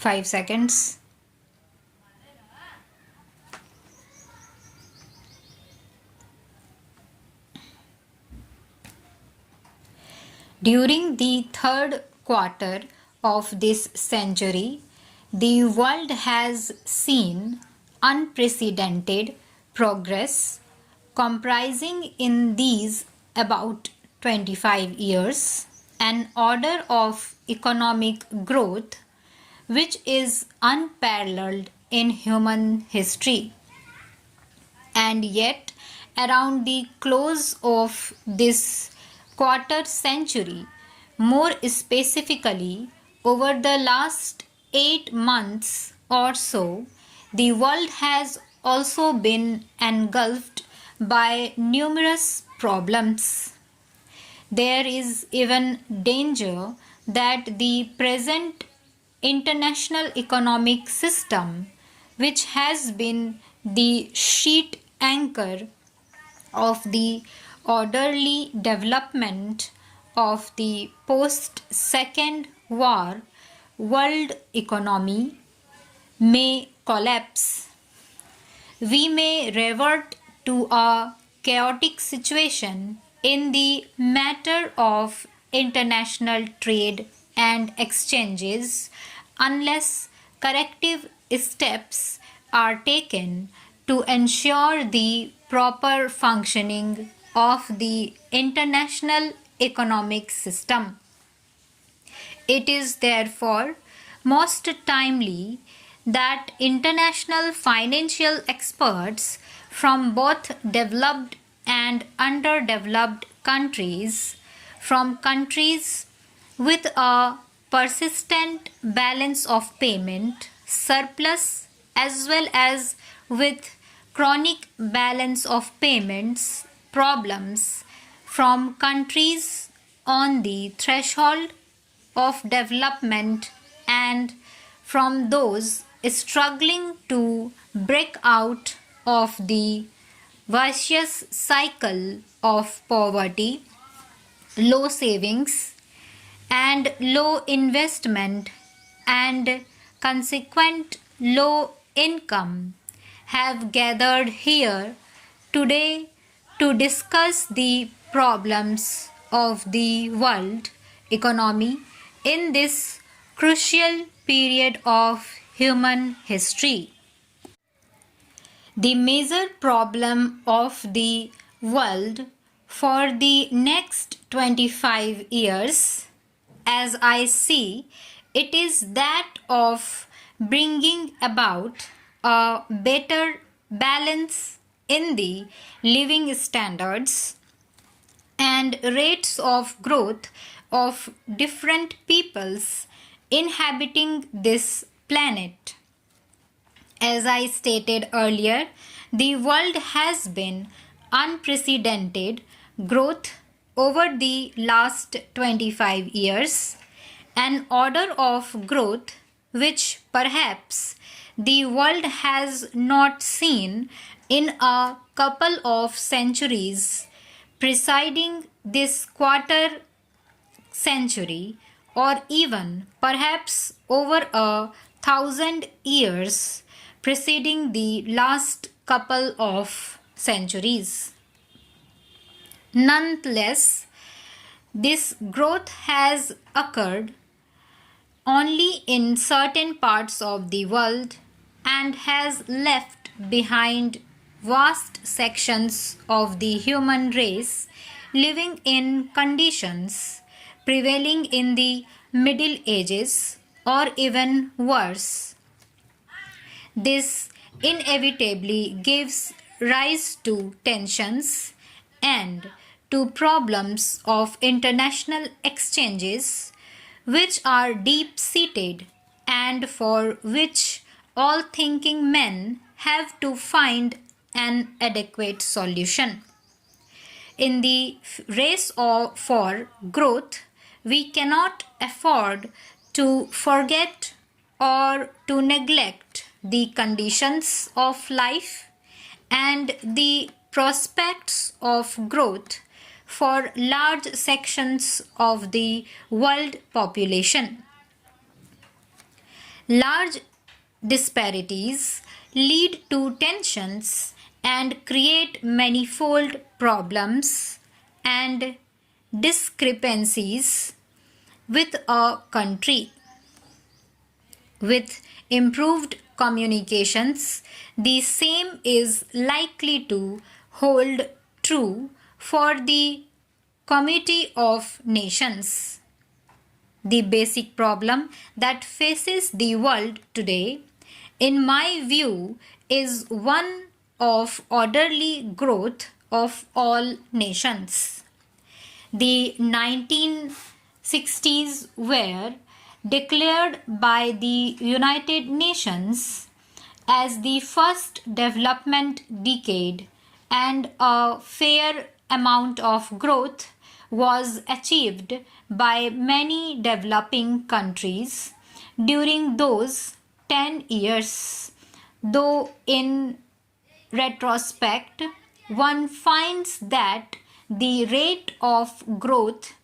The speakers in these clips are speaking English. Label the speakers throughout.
Speaker 1: 5 seconds. During the third quarter of this century, the world has seen unprecedented progress comprising in these about 25 years an order of economic growth which is unparalleled in human history. And yet, around the close of this quarter century, more specifically over the last 8 months or so, the world has also been engulfed by numerous problems. There is even danger that the present international economic system, which has been the sheet anchor of the orderly development of the post-Second War world economy, may collapse. We may revert to a chaotic situation in the matter of international trade and exchanges unless corrective steps are taken to ensure the proper functioning of the international economic system. It is therefore most timely that international financial experts from both developed and underdeveloped countries, from countries with a persistent balance of payment surplus as well as with chronic balance of payments problems, from countries on the threshold of development and from those struggling to break out of the vicious cycle of poverty, low savings, and low investment and consequent low income, have gathered here today to discuss the problems of the world economy in this crucial period of human history. The major problem of the world for the next 25 years, as I see, it is that of bringing about a better balance in the living standards and rates of growth of different peoples inhabiting this planet. As I stated earlier, the world has been unprecedented growth over the last 25 years, an order of growth which perhaps the world has not seen in a couple of centuries preceding this quarter century, or even perhaps over 1,000 years preceding the last couple of centuries. Nonetheless, this growth has occurred only in certain parts of the world and has left behind vast sections of the human race living in conditions prevailing in the Middle Ages or even worse. This inevitably gives rise to tensions and to problems of international exchanges which are deep-seated and for which all thinking men have to find an adequate solution. In the race for growth, we cannot afford to forget or to neglect the conditions of life and the prospects of growth for large sections of the world population. Large disparities lead to tensions and create manifold problems and discrepancies with a country. With improved communications, the same is likely to hold true for the Committee of Nations. The basic problem that faces the world today, in my view, is one of orderly growth of all nations. The 1960s were declared by the United Nations as the first development decade, and a fair amount of growth was achieved by many developing countries during those 10 years, though in retrospect, one finds that the rate of growth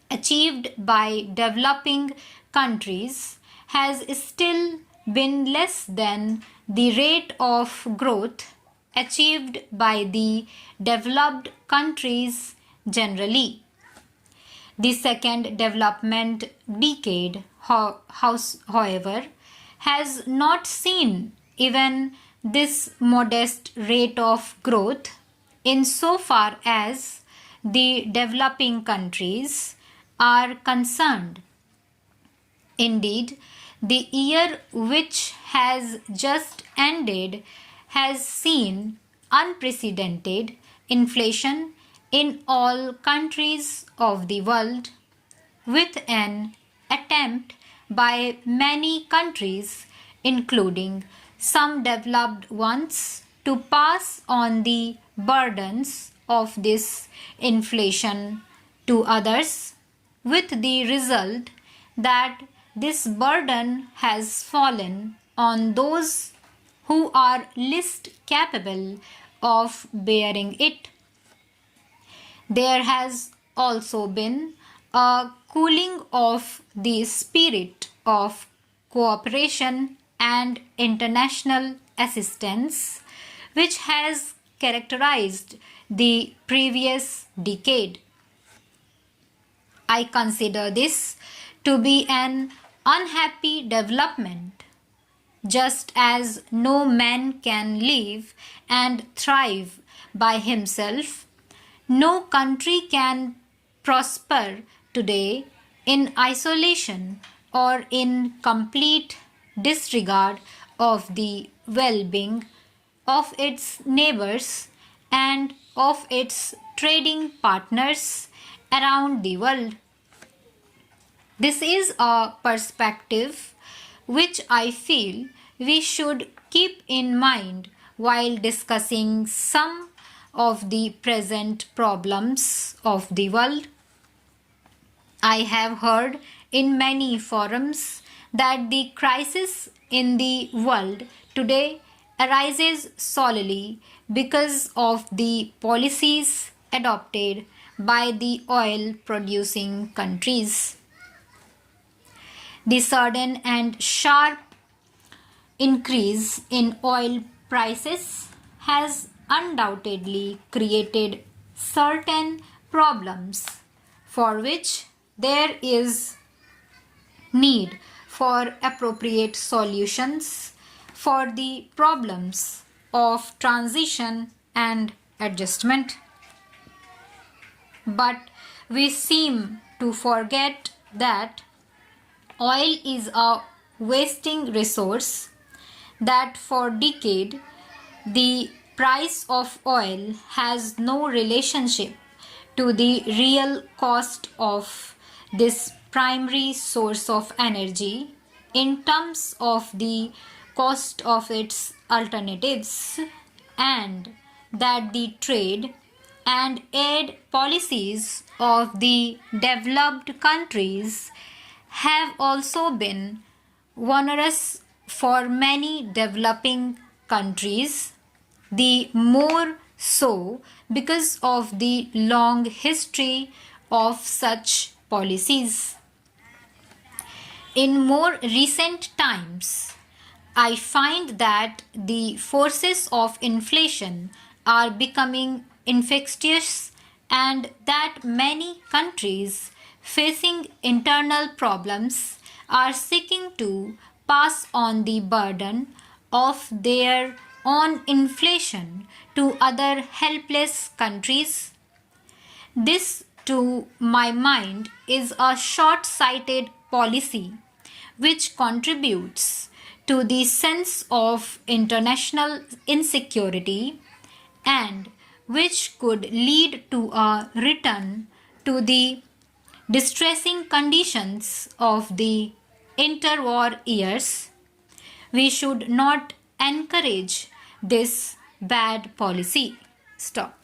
Speaker 1: achieved by developing countries has still been less than the rate of growth achieved by the developed countries generally. The second development decade, however, has not seen even this modest rate of growth insofar as the developing countries are concerned. Indeed, the year which has just ended has seen unprecedented inflation in all countries of the world, with an attempt by many countries, including some developed ones, to pass on the burdens of this inflation to others, with the result that this burden has fallen on those who are least capable of bearing it. There has also been a cooling of the spirit of cooperation and international assistance, which has characterized the previous decade. I consider this to be an unhappy development. Just as no man can live and thrive by himself, no country can prosper today in isolation or in complete disregard of the well-being of its neighbors and of its trading partners around the world. This is a perspective which I feel we should keep in mind while discussing some of the present problems of the world. I have heard in many forums that the crisis in the world today arises solely because of the policies adopted by the oil producing countries. The sudden and sharp increase in oil prices has undoubtedly created certain problems for which there is need for appropriate solutions for the problems of transition and adjustment. But we seem to forget that oil is a wasting resource, that for decades the price of oil has no relationship to the real cost of this primary source of energy in terms of the cost of its alternatives, and that the trade and aid policies of the developed countries have also been onerous for many developing countries, the more so because of the long history of such policies. In more recent times, I find that the forces of inflation are becoming infectious and that many countries facing internal problems are seeking to pass on the burden of their own inflation to other helpless countries. This, to my mind, is a short sighted policy which contributes to the sense of international insecurity and which could lead to a return to the distressing conditions of the interwar years. We should not encourage this bad policy. Stop.